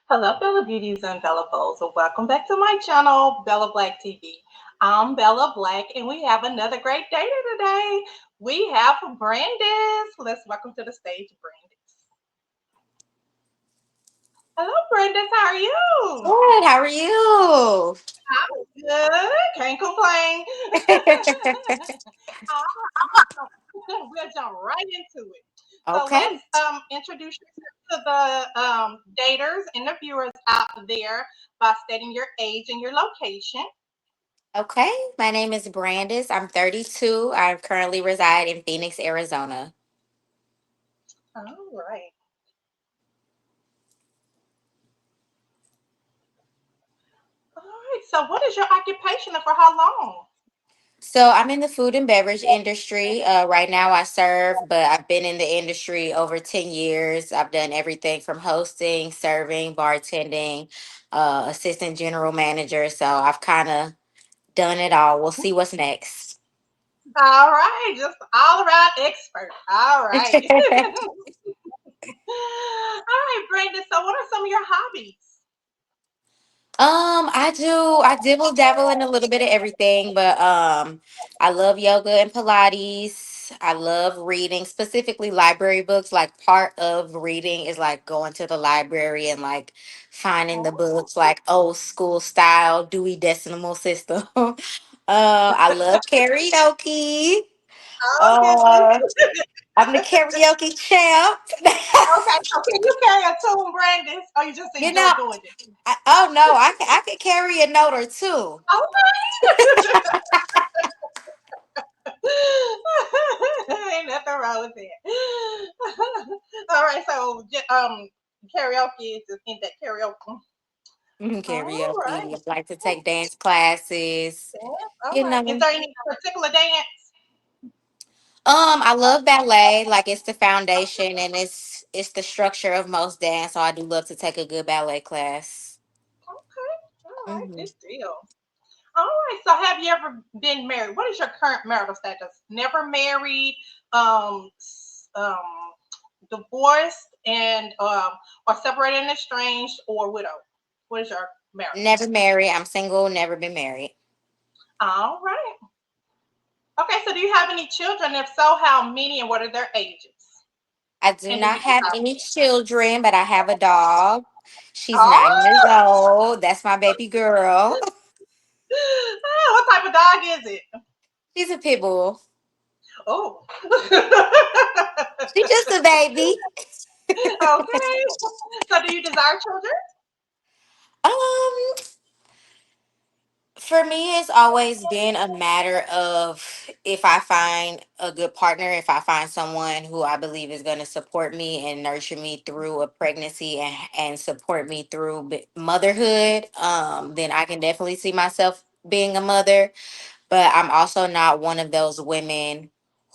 Hello, Bella Beauties and Bella Bows, and welcome back to my channel, Bella Black TV. I'm Bella Black, and we have another great dater today. We have Brandace. Let's welcome to the stage, Brandace. Hello, Brandace. How are you? Good. How are you? I'm good. Can't complain. All right, we'll jump right into it. So Okay. let's introduce yourself to the daters and the viewers out there by stating your age and your location. Okay. My name is Brandace. I'm 32. I currently reside in Phoenix, Arizona. All right. All right. So, what is your occupation and for how long? So I'm in the food and beverage industry. Right now I serve, but I've been in the industry over 10 years. I've done everything from hosting, serving, bartending, assistant general manager. So I've kind of done it all. We'll see what's next. All right. Just all around expert. All right. All right, Brandon. So, what are some of your hobbies? I dibble dabble in a little bit of everything, but I love yoga and Pilates. I love reading, specifically library books. Like part of reading is like going to the library and like finding the books like old school style Dewey Decimal System. I love karaoke. Oh, goodness. Uh, I'm the karaoke champ. Okay. So, can you carry a tune, Brandon? Or you just You enjoy know, doing it? oh no, I can carry a note or two. Okay. Ain't nothing wrong with that. All right. So, karaoke is in that karaoke. All Karaoke. right. I like to take dance classes. All You right. Is know. there any particular dance? I love ballet. Like it's the foundation and it's the structure of most dance. So I do love to take a good ballet class. Okay. All right. hmm Good deal. All right. So, have you ever been married? What is your current marital status? Never married, divorced, and or separated and estranged, or widow. What is your marital Never status? married. I'm single. Never been married. All right. Okay. So, do you have any children? If so, how many, and what are their ages? I do And do not you have desire? any children, but I have a dog. She's 9 years Oh, old. That's my baby girl. what type of dog is it? She's a pit bull. Oh. She's just a baby. Okay. So, do you desire children? Um, For me, it's always been a matter of if I find a good partner, if I find someone who I believe is going to support me and nurture me through a pregnancy and support me through motherhood, then I can definitely see myself being a mother. But I'm also not one of those women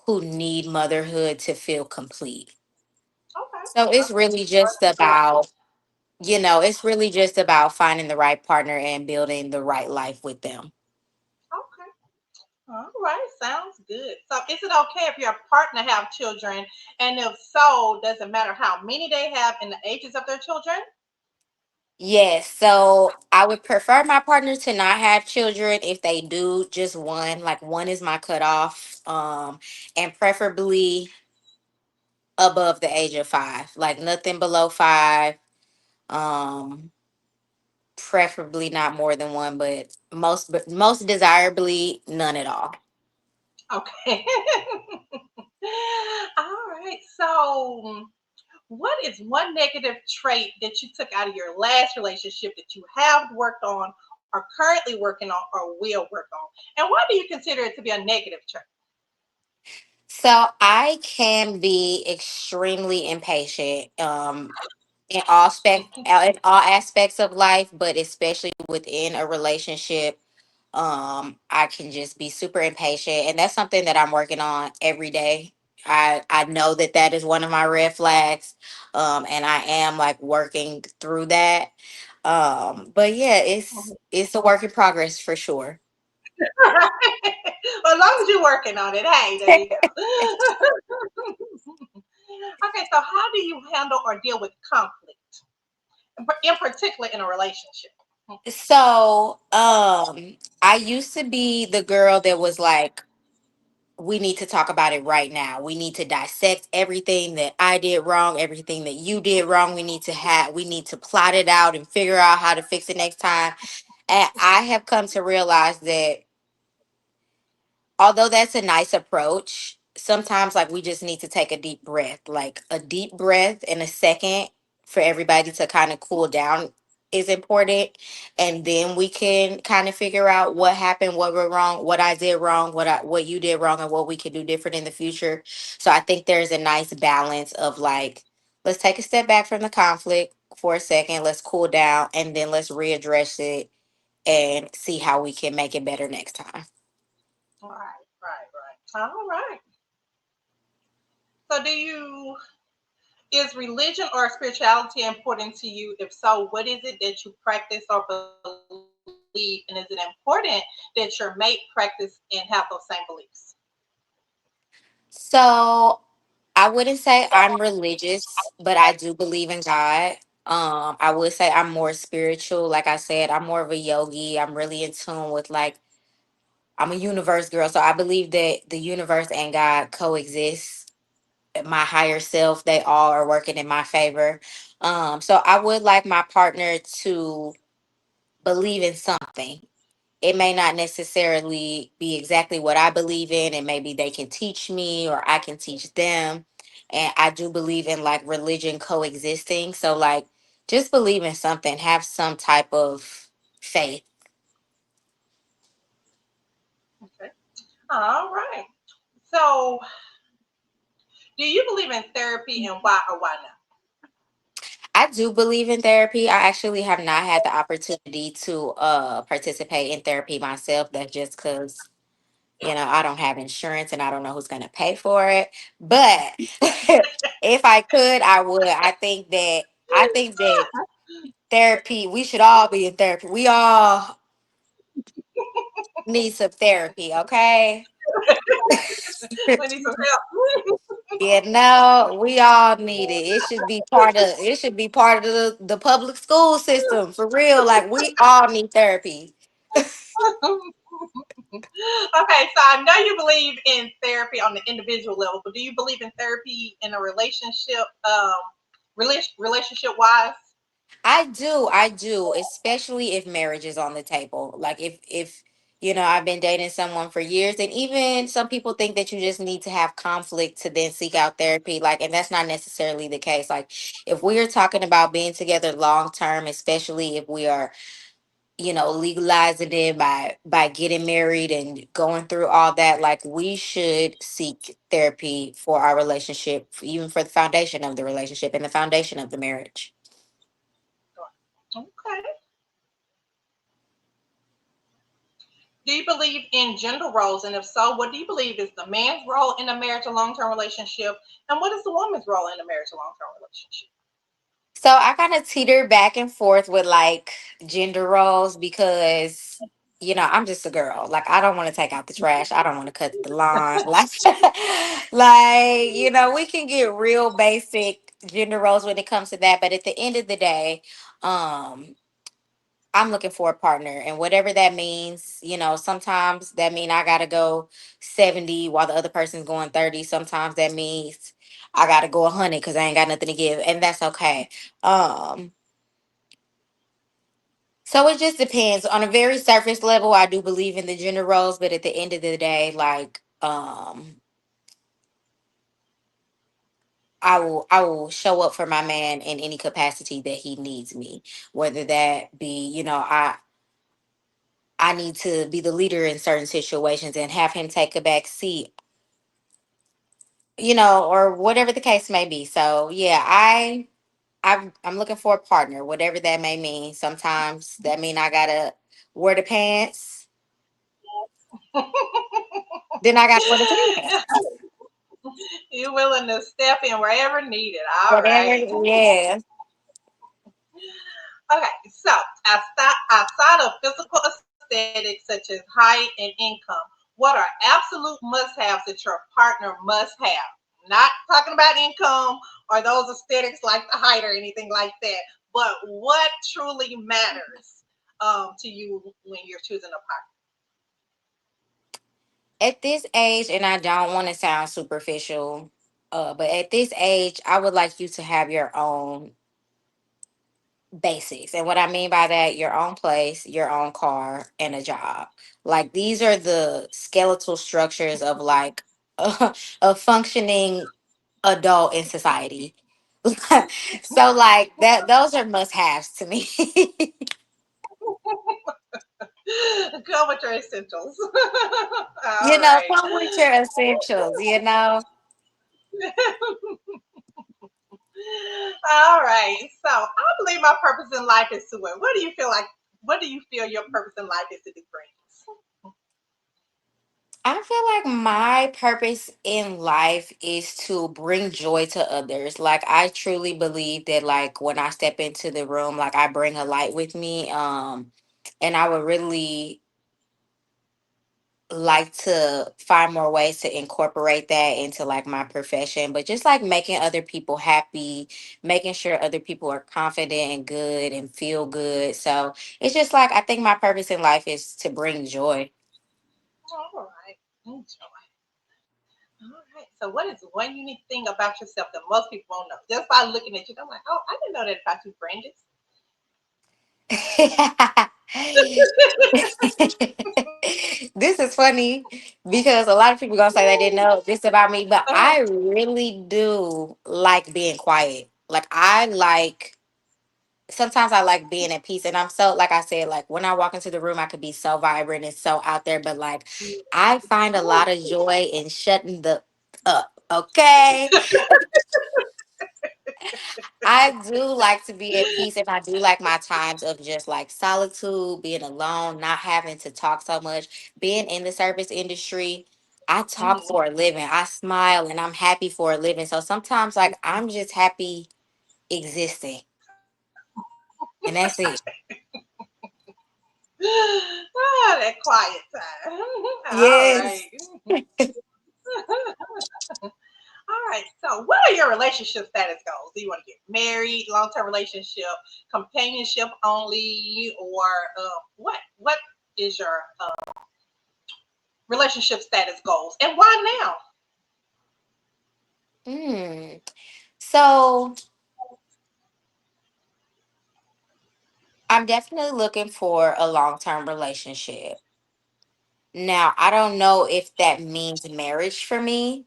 who need motherhood to feel complete. Okay. So it's really just about, it's really just about finding the right partner and building the right life with them. Okay. All right. Sounds good. So, is it okay if your partner have children? And if so, does it matter how many they have and the ages of their children? Yes, so I would prefer my partner to not have children. If they do, just one. Like one is my cutoff. And preferably above the age of 5. Like nothing below 5. Um, Preferably not more than one, but most desirably none at all. Okay. All right. So, what is one negative trait that you took out of your last relationship that you have worked on, are currently working on, or will work on? And why do you consider it to be a negative trait? So I can be extremely impatient. In all aspects of life, but especially within a relationship. I can just be super impatient, and that's something that I'm working on every day. I know that that is one of my red flags, and I am like working through that. But yeah, it's a work in progress for sure. Well, as long as you're working on it, hey, there you go. Okay, so how do you handle or deal with conflict? in particular in a relationship? So, I used to be the girl that was like, we need to talk about it right now. We need to dissect everything that I did wrong, everything that you did wrong. We need to plot it out and figure out how to fix it next time. And I have come to realize that although that's a nice approach, sometimes like we just need to take a deep breath, like a deep breath and a second for everybody to kind of cool down is important. And then we can kind of figure out what happened, what went wrong, what I did wrong, what you did wrong, and what we could do different in the future. So I think there's a nice balance of like, let's take a step back from the conflict for a second, let's cool down, and then let's readdress it and see how we can make it better next time. Right, right, right. All right. So, is religion or spirituality important to you? If so, what is it that you practice or believe? And is it important that your mate practice and have those same beliefs? So I wouldn't say I'm religious, but I do believe in God. I would say I'm more spiritual. Like I said, I'm more of a yogi. I'm really in tune with like I'm a universe girl, so I believe that the universe and God coexist. My higher self, they all are working in my favor. So I would like my partner to believe in something. It may not necessarily be exactly what I believe in, and maybe they can teach me or I can teach them. And I do believe in like religion coexisting. So, like, just believe in something, have some type of faith. Okay. All right. So, do you believe in therapy and why or why not? I do believe in therapy. I actually have not had the opportunity to participate in therapy myself. That's just because, I don't have insurance and I don't know who's going to pay for it. But if I could, I would. I think that therapy, we should all be in therapy. We all need some therapy, okay? We need some help. No, we all need it. It should be part of the public school system for real. Like we all need therapy. Okay, so I know you believe in therapy on the individual level, but do you believe in therapy in a relationship, relationship wise? I do, especially if marriage is on the table. Like if I've been dating someone for years, and even some people think that you just need to have conflict to then seek out therapy. Like, and that's not necessarily the case. Like, if we are talking about being together long term, especially if we are, legalizing it by getting married and going through all that, like we should seek therapy for our relationship, even for the foundation of the relationship and the foundation of the marriage. Okay. Do you believe in gender roles? And if so, what do you believe is the man's role in a marriage or long term relationship? And what is the woman's role in a marriage or long term relationship? So I kind of teeter back and forth with like gender roles because I'm just a girl. Like I don't want to take out the trash. I don't want to cut the lawn. Like we can get real basic gender roles when it comes to that. But at the end of the day, um, I'm looking for a partner, and whatever that means, sometimes that mean I gotta go 70 while the other person's going 30. Sometimes that means I gotta go 100 because I ain't got nothing to give, and that's okay. Um, so it just depends. On a very surface level, I do believe in the gender roles, but at the end of the day, like I will show up for my man in any capacity that he needs me, whether that be I need to be the leader in certain situations and have him take a back seat, or whatever the case may be. So yeah, I'm looking for a partner, whatever that may mean. Sometimes that mean I gotta wear the pants, then I gotta wear the pants. You willing to step in wherever needed. All Whatever, right. yeah. Okay, so outside of physical aesthetics such as height and income, what are absolute must haves that your partner must have? Not talking about income or those aesthetics like the height or anything like that, but what truly matters to you when you're choosing a At this age, and I don't want to sound superficial, but at this age, I would like you to have your own basics. And what I mean by that, your own place, your own car, and a job. Like these are the skeletal structures of like a functioning adult in society. So like that those are must haves to me. partner? Go with your essentials. You All know, right. come with your essentials, you know. All right. So I believe my purpose in life is to win. What do you feel like? What do you feel your purpose in life is to do brings? I feel like my purpose in life is to bring joy to others. Like I truly believe that like when I step into the room, like I bring a light with me. And I would really like to find more ways to incorporate that into like my profession, but just like making other people happy, making sure other people are confident and good and feel good. So it's just like I think my purpose in life is to bring joy. All right. Enjoy. All right. So what is one unique thing about yourself that most people won't know? Just by looking at you, I'm like, oh, I didn't know that about you, Brandace. This is funny because a lot of people gonna say they didn't know this about me, but I really do like being quiet. Like I like sometimes I like being at peace, and I'm so like I said, like when I walk into the room, I could be so vibrant and so out there, but like I find a lot of joy in shutting the up. Okay, I do like to be at peace, and I do like my times of just like solitude, being alone, not having to talk so much. Being in the service industry, I talk Mhm. for a living. I smile and I'm happy for a living. So sometimes, like, I'm just happy existing, and that's it. Ah, that quiet time. All right. Yes. All right. So, what are your relationship status goals? Do you want to get married, long term relationship, companionship only, or what is your relationship status goals, and why now? Mm. So I'm definitely looking for a long term relationship. Now, I don't know if that means marriage for me.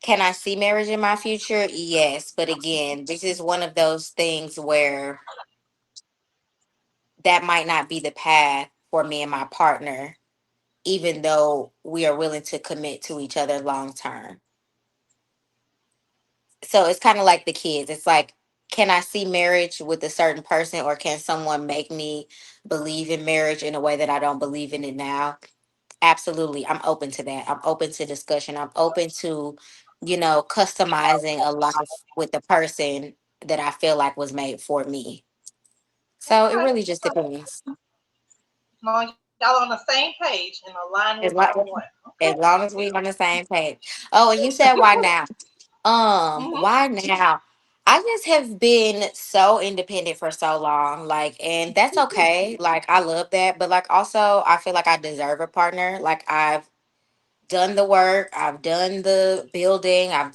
Can I see marriage in my future? Yes. But again, this is one of those things where that might not be the path for me and my partner, even though we are willing to commit to each other long term. So it's kind of like the kids. It's like, can I see marriage with a certain person, or can someone make me believe in marriage in a way that I don't believe in it now? Absolutely. I'm open to that. I'm open to discussion. I'm open to, customizing a life with the person that I feel like was made for me. So it Okay. really just So, depends. as long as y'all on the same page and aligned with As what you long, want. Okay. as long as we on the same page. Oh, and you said why now? Mhm. Why now? I just have been so independent for so long, like, and that's okay. Like, I love that, but like, also, I feel like I deserve a partner. Like, I've done the work, I've done the building, I've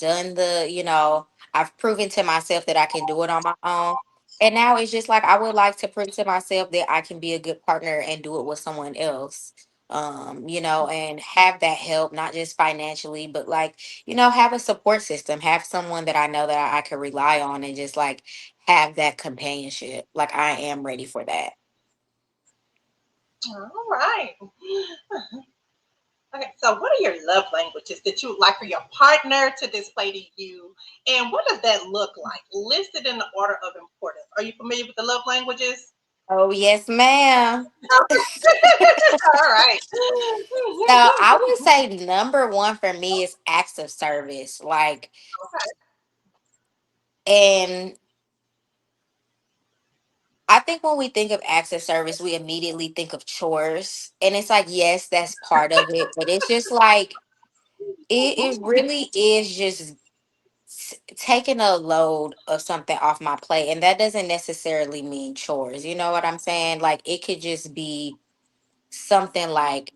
proven to myself that I can do it on my own. And now it's just like I would like to prove to myself that I can be a good partner and do it with someone else. And have that help, not just financially, but like, have a support system, have someone that I know that I can rely on and just like have that companionship. Like I am ready for that. All right. Okay. So, what are your love languages that you would like for your partner to display to you, and what does that look like? Listed in the order of importance. Are you familiar with the love languages? Oh yes, ma'am. All right. So I would say number one for me is acts of service. Like, and I think when we think of acts of service, we immediately think of chores. And it's like, yes, that's part of it, but it's just like it really is just taking a load of something off my plate, and that doesn't necessarily mean chores. You know what I'm saying? Like it could just be something like,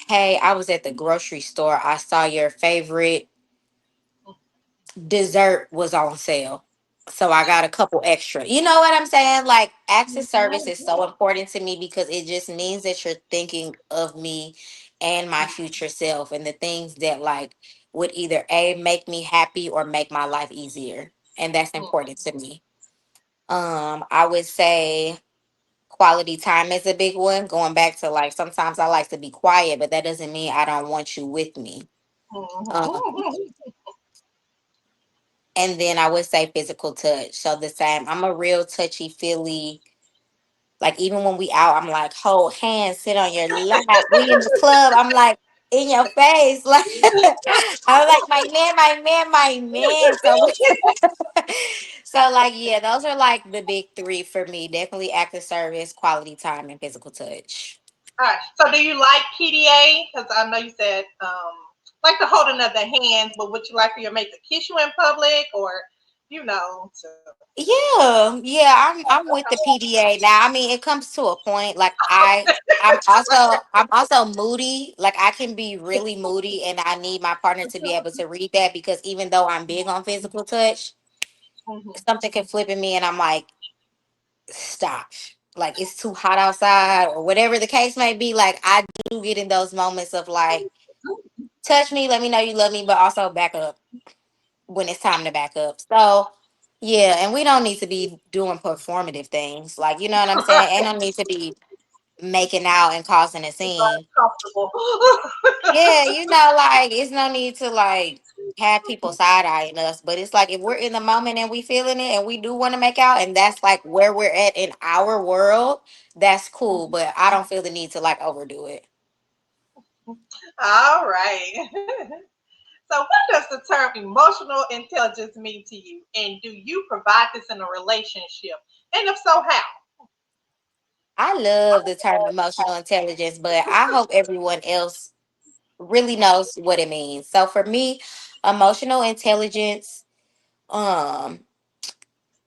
hey, I was at the grocery store, I saw your favorite dessert was on sale, so I got a couple extra. You know what I'm saying? Like acts of service is so important to me because it just means that you're thinking of me and my future self and the things that like would either a make me happy or make my life easier, and that's important to me. I would say quality time is a big one, going back to like sometimes I like to be quiet, but that doesn't mean I don't want you with me. um, and then I would say physical touch. So the same. I'm a real touchy feely. Like even when we out, I'm like, hold hands, sit on your lap. We in the club, I'm like in your face. Like I'm like my man, my man, my man. So so like yeah, those are like the big three for me. Definitely active service, quality time, and physical touch. All right. So do you like PDA? Because I know you said like the holding of the hands, but would you like for your mate to kiss you in public or, to Yeah, yeah, I'm with the PDA now. I mean, it comes to a point like I'm also moody. Like I can be really moody and I need my partner to be able to read that because even though I'm big on physical touch, Mhm. something can flip in me and I'm like, stop. Like it's too hot outside or whatever the case may be. Like I do get in those moments of like, touch me, let me know you love me, but also back up when it's time to back up. So yeah, and we don't need to be doing performative things. Like, you know what I'm saying? Ain't no need to be making out and causing a scene. Comfortable. Yeah, like it's no need to like have people side eyeing us. But it's like if we're in the moment and we feeling it and we do want to make out and that's like where we're at in our world, that's cool. But I don't feel the need to like overdo it. All right. So, what does the term emotional intelligence mean to you? And do you provide this in a relationship? And if so, how? I love the term emotional intelligence, but I hope everyone else really knows what it means. So for me, emotional intelligence um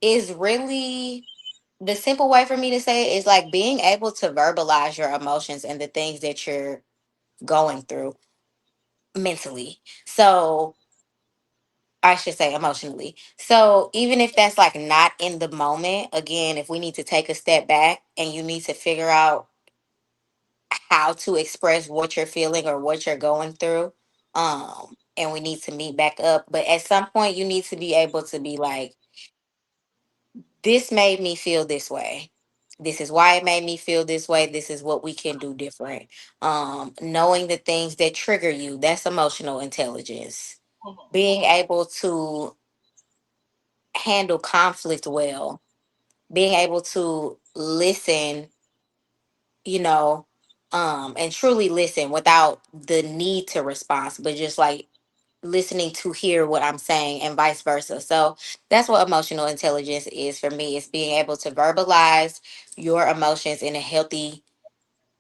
is really the simple way for me to say it is like being able to verbalize your emotions and the things that you're going through mentally. So I should say emotionally. So even if that's like not in the moment, again, if we need to take a step back and you need to figure out how to express what you're feeling or what you're going through, and we need to meet back up, but at some point you need to be able to be like, this made me feel this way, this is why it made me feel this way, this is what we can do different. Knowing the things that trigger you, that's emotional intelligence. Mhm. Being able to handle conflict well, being able to listen, you know, and truly listen without the need to respond, but just like listening to hear what I'm saying and vice versa. So that's what emotional intelligence is for me. It's being able to verbalize your emotions in a healthy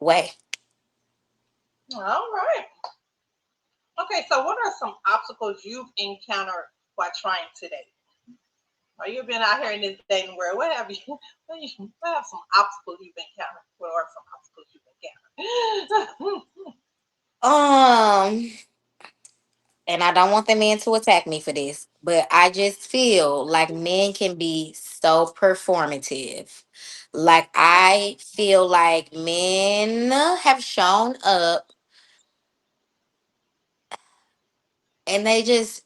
way. All right. Okay, so what are some obstacles you've encountered while trying to date? Or you've been out here in this dating world. What have you? What have some obstacles you've encountered? What are some obstacles you've encountered? Um, and I don't want the men to attack me for this, but I just feel like men can be so performative. Like I feel like men have shown up and they just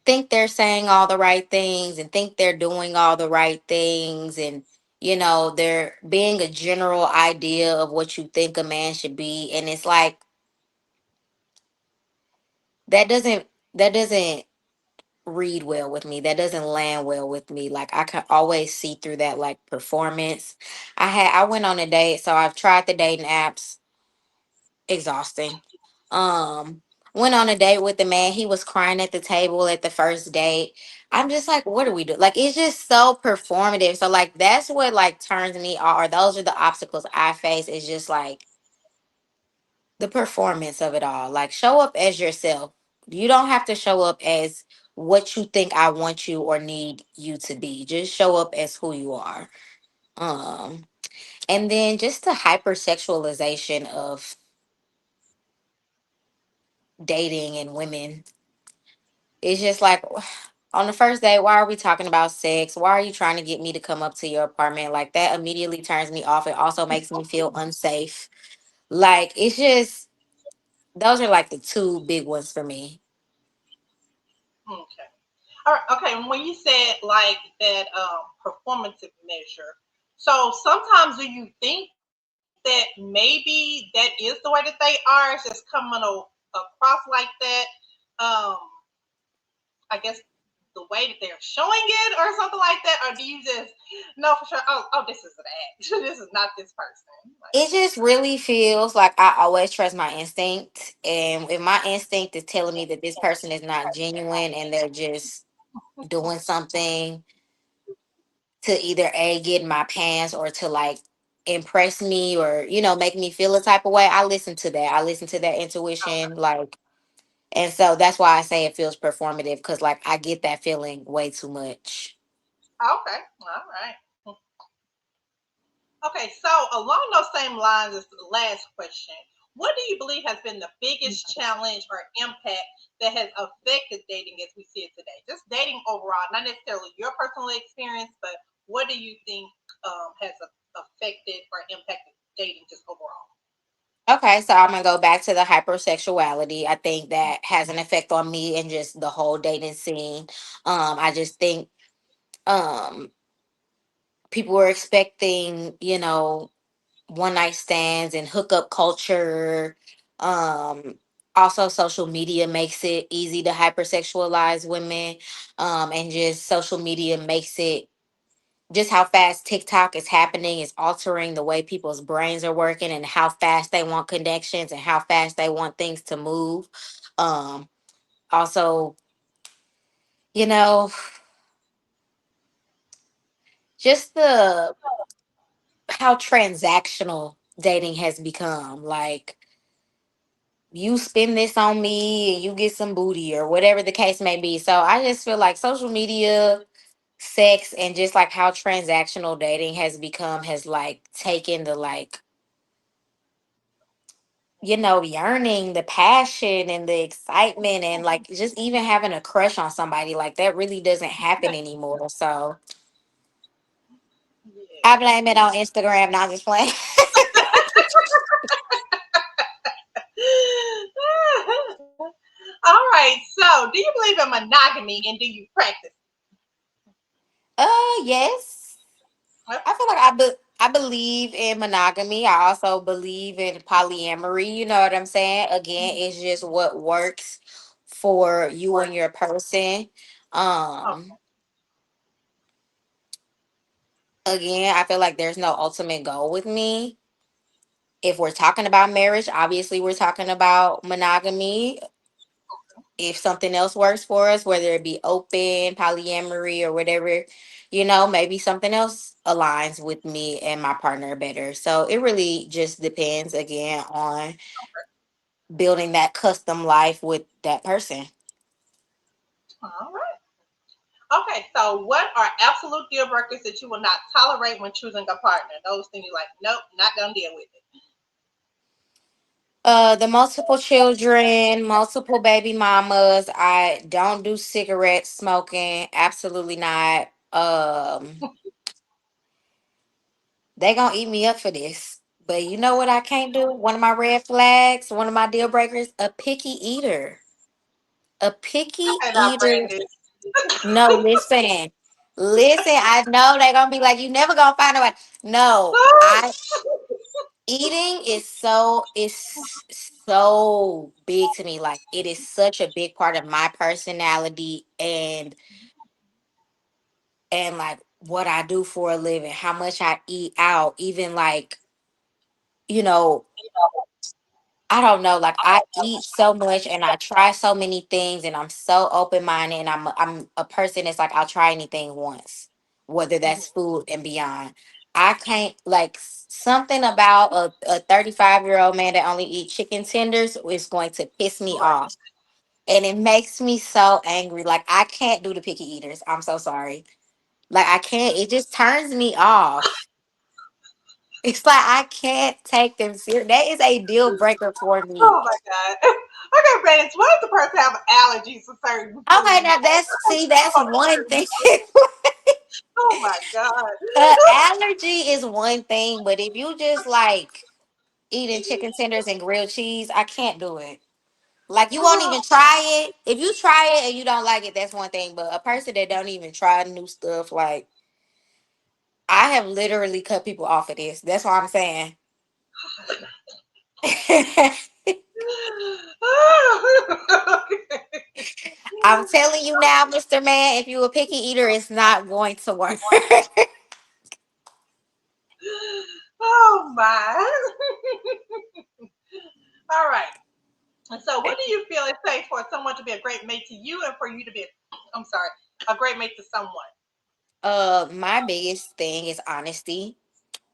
think they're saying all the right things and think they're doing all the right things, and they're being a general idea of what you think a man should be, and it's like that doesn't read well with me, that doesn't land well with me. Like I can always see through that like performance. I went on a date, so I've tried the dating apps. Exhausting. Um, Went on a date with the man. He was crying at the table at the first date. I'm just like, what do we do? Like, it's just so performative. So, like, that's what like turns me off. Or those are the obstacles I face. Is just like the performance of it all. Like, show up as yourself. You don't have to show up as what you think I want you or need you to be. Just show up as who you are. Um, and then just the hypersexualization of dating and women. It's just like on the first day, why are we talking about sex? Why are you trying to get me to come up to your apartment? Like that immediately turns me off. It also makes me feel unsafe. Like it's just those are like the two big ones for me. Okay. All right. Okay. And when you said like that performative measure, so sometimes do you think that maybe that is the way that they are? It's just coming across like that. Um, I guess the way that they're showing it or something like that, or do you just know for sure? Oh, this is an act. This is not this person. Like, It just really feels like I always trust my instinct. And if my instinct is telling me that this person is not genuine and they're just doing something to either A, get in my pants or to like impress me or, make me feel a type of way, I listen to that. I listen to that intuition. Like, and so that's why I say it feels performative because like I get that feeling way too much. okay, all right. Okay, so along those same lines as the last question, what do you believe has been the biggest challenge or impact that has affected dating as we see it today? Just dating overall, not necessarily your personal experience, but what do you think has affected or impacted dating just overall? Okay, so I'm gonna go back to the hypersexuality. I think that has an effect on me and just the whole dating scene. I just think um people were expecting, one night stands and hookup culture. Um Also social media makes it easy to hypersexualize women. And just social media makes it just how fast TikTok is happening is altering the way people's brains are working and how fast they want connections and how fast they want things to move. Um, Also, you know, just the how transactional dating has become. Like you spend this on me and you get some booty or whatever the case may be. So I just feel like social media, sex, and just like how transactional dating has become has like taken the like yearning, the passion and the excitement and like just even having a crush on somebody like that really doesn't happen anymore. So I Yeah. blame it on Instagram, not just playing. All right. So, do you believe in monogamy and do you practice? Yes. Okay. I feel like I believe in monogamy. I also believe in polyamory. You know what I'm saying? Again, it's just what works for you and your person. Um, Again, I feel like there's no ultimate goal with me. If we're talking about marriage, obviously we're talking about monogamy. If something else works for us, whether it be open, polyamory, or whatever, maybe something else aligns with me and my partner better. So it really just depends again on building that custom life with that person. All right. Okay, so what are absolute deal breakers that you will not tolerate when choosing a partner? Those things you're like, nope, not gonna deal with it. The multiple children, multiple baby mamas. I don't do cigarette smoking. Absolutely not. They gonna eat me up for this. But you know what I can't do? One of my red flags, one of my deal breakers, a picky eater. A picky Okay, now eater. Brandace. No, listen. Listen, I know they gonna be like, you never gonna find nobody. No, I eating is so big to me. Like it is such a big part of my personality and like what I do for a living, how much I eat out, even like, you know, I don't know. Like I eat so much and I try so many things and I'm so open minded and I'm a person that's like I'll try anything once, whether that's food and beyond. I can't like something about a 35-year-old man that only eat chicken tenders is going to piss me Right. off. And it makes me so angry. Like I can't do the picky eaters. I'm so sorry. Like I can't. It just turns me off. It's like I can't take them serious. That is a deal breaker for me. Oh my god. Okay, Brandace, what if the person have allergies to certain Okay, foods? now that's one thing. Oh my god. Allergy is one thing, but if you just like eating chicken tenders and grilled cheese, I can't do it. Like you won't even try it. If you try it and you don't like it, that's one thing. But a person that don't even try new stuff, like I have literally cut people off of this. That's what I'm saying. I'm telling you now, Mr. Man, if you a picky eater, it's not going to work. Oh my. All right. And so, what do you feel it takes for someone to be a great mate to you and for you to be, I'm sorry, a great mate to someone? My biggest thing is honesty.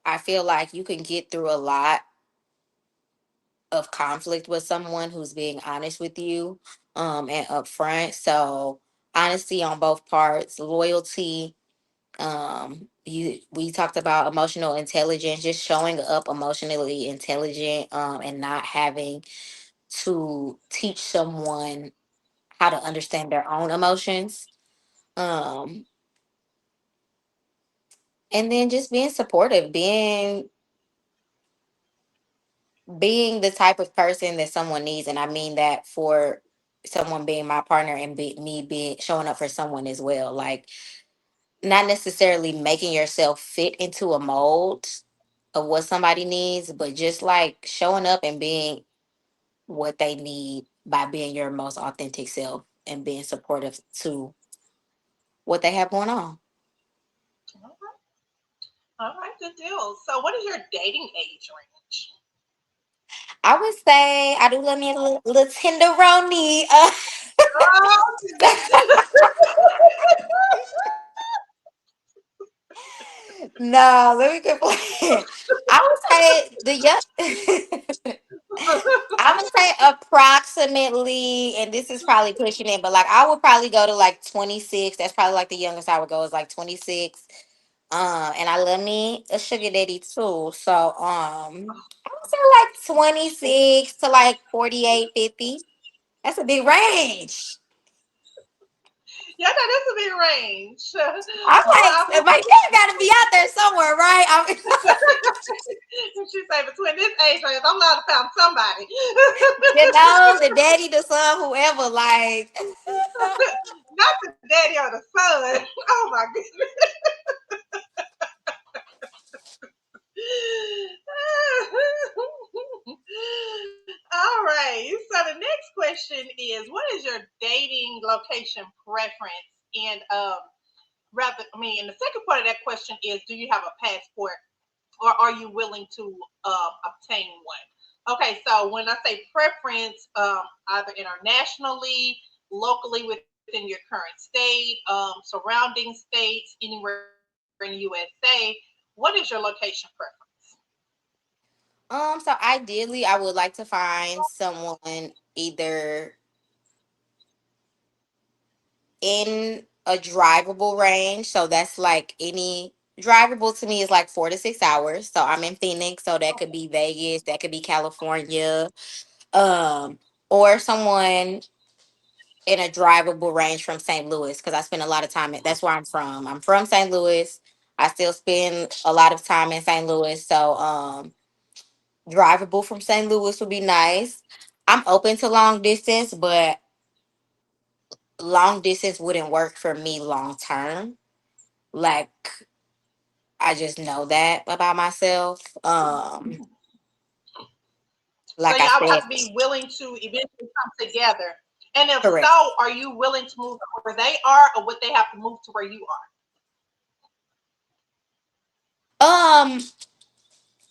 I feel like you can get through a lot of conflict with someone who's being honest with you, and upfront. So honesty on both parts, loyalty. You we talked about emotional intelligence, just showing up emotionally intelligent, and not having to teach someone how to understand their own emotions. Um, and then just being supportive, being the type of person that someone needs, and I mean that for someone being my partner and me being showing up for someone as well. Like not necessarily making yourself fit into a mold of what somebody needs, but just like showing up and being what they need by being your most authentic self and being supportive to what they have going on. All right, all right, good deal. So, what is your dating age range? I would say I do love me a little tenderoni. Oh, No, let me quit playing. I would say the young. I would say approximately, and this is probably pushing it, but like I would probably go to like 26. That's probably like the youngest I would go is like 26. And I love me a sugar daddy too. So I would say like 26 to like 48, 50. That's a big range. yeah, no, that's a big range. I'm All like, right, I'm my dad got to be out there somewhere, right? she say between this age range, I'm allowed to found somebody. The daddy, the son, whoever. Like, Not the daddy or the son. Oh my goodness. All right. So the next question is, what is your dating location preference? And rather, I mean, and the second part of that question is, do you have a passport, or are you willing to obtain one? Okay. So when I say preference, either internationally, locally within your current state, surrounding states, anywhere in the USA, what is your location preference? so ideally, I would like to find someone either in a drivable range. So that's like any drivable to me is like 4 to 6 hours. So I'm in Phoenix, so that could be Vegas, that could be California, um, or someone in a drivable range from St. Louis because I spend a lot of time. That's where I'm from. I'm from St. Louis. I still spend a lot of time in St. Louis, so drivable from St. Louis would be nice. I'm open to long distance, but long distance wouldn't work for me long term. Like I just know that about myself. So Like I y'all would said, have to be willing to eventually come together. And if correct. so, are you willing to move to where they are, or would they have to move to where you are? Um,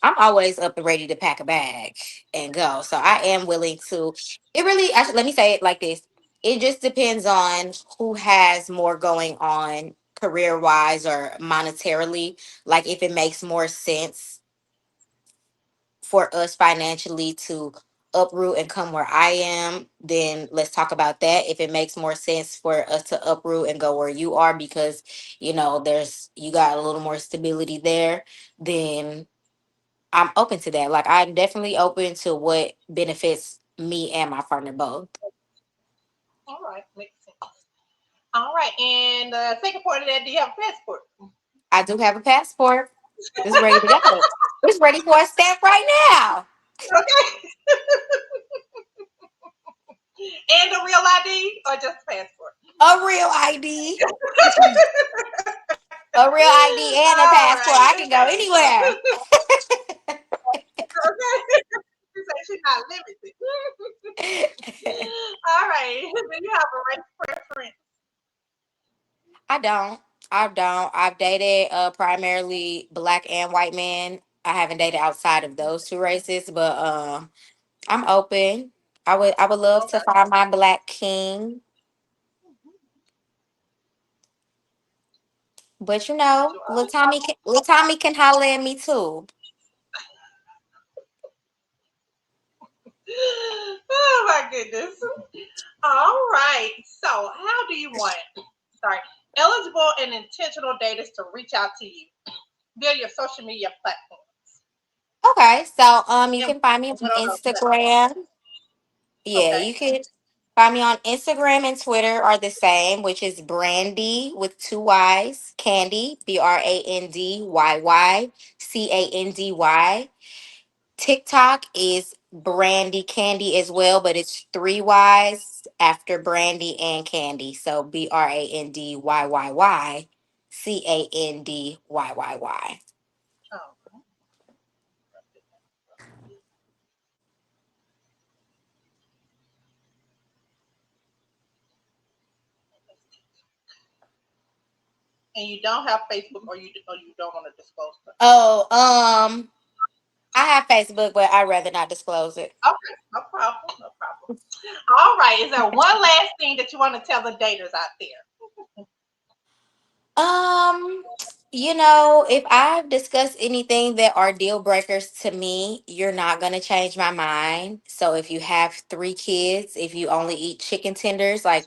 I'm always up and ready to pack a bag and go. So I am willing to. It really, actually, let me say it like this. It just depends on who has more going on career wise or monetarily. Like if it makes more sense for us financially to uproot and come where I am, then let's talk about that. If it makes more sense for us to uproot and go where you are because, there's you got a little more stability there, then I'm open to that. Like I'm definitely open to what benefits me and my partner both. All right, makes sense. All right, and the second part of that, do you have a passport? I do have a passport. It's ready to go. It's ready for a stamp right now. Okay, and a real ID or just a passport? A real ID. A real ID and a All passport. right, I can go okay. anywhere. Okay, she said she's not limited. All right, do you have a race preference? I don't. I don't. I've dated primarily black and white men. I haven't dated outside of those two races, but I'm open. I would love to Okay, find my black king. But but you Lil Tommy can holler at me too. oh my goodness. All right. So, how do you want, sorry, eligible and intentional daters to reach out to you via your social media platforms? Okay, so you And can find me on what are those platforms? Instagram. Yeah, Okay. you can find me on Instagram and Twitter are the same, which is Brandy with two Y's, Candy, BRANDYYCANDY. TikTok is Brandy Candy as well, but it's three Y's after Brandy and Candy. So BRANDYYYCANDYYY. Oh, and you don't have Facebook, or you don't want to disclose them. Oh, I have Facebook, but I'd rather not disclose it. Okay, no problem, no problem. All right. Is there one last thing that you want to tell the daters out there? Um, if I've discussed anything that are deal breakers to me, you're not gonna change my mind. So if you have three kids, if you only eat chicken tenders, like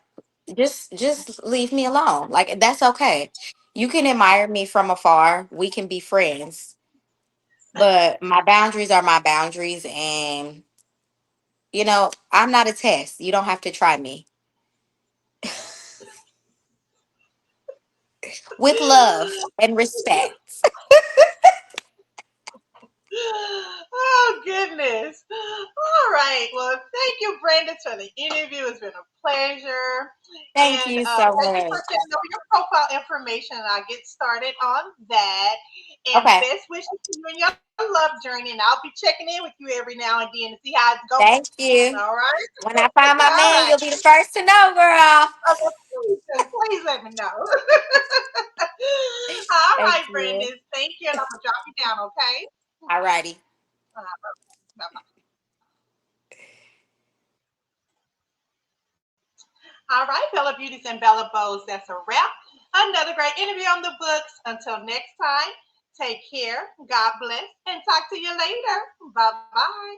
just leave me alone. Like that's okay. You can admire me from afar. We can be friends. But my boundaries are my boundaries and I'm not a test. You don't have to try me. With love and respect. Oh goodness. All right. Well, thank you, Brandon, for the interview. It's been a pleasure. Thank And you so thank you for much. sending over your profile information. I'll get started on that. And Okay. best wishes to you and your love journey. And I'll be checking in with you every now and then to see how it's going. Thank you. All right. When I find my All man, right. you'll be the first to know, girl. Okay, please let me know. All Thank right, you. Brandon. Thank you. And I'm going to drop you down, okay? Alrighty. Bye. All right, Bella Beauties and Bella Bows, that's a wrap. Another great interview on the books. Until next time, take care, God bless, and talk to you later. Bye bye.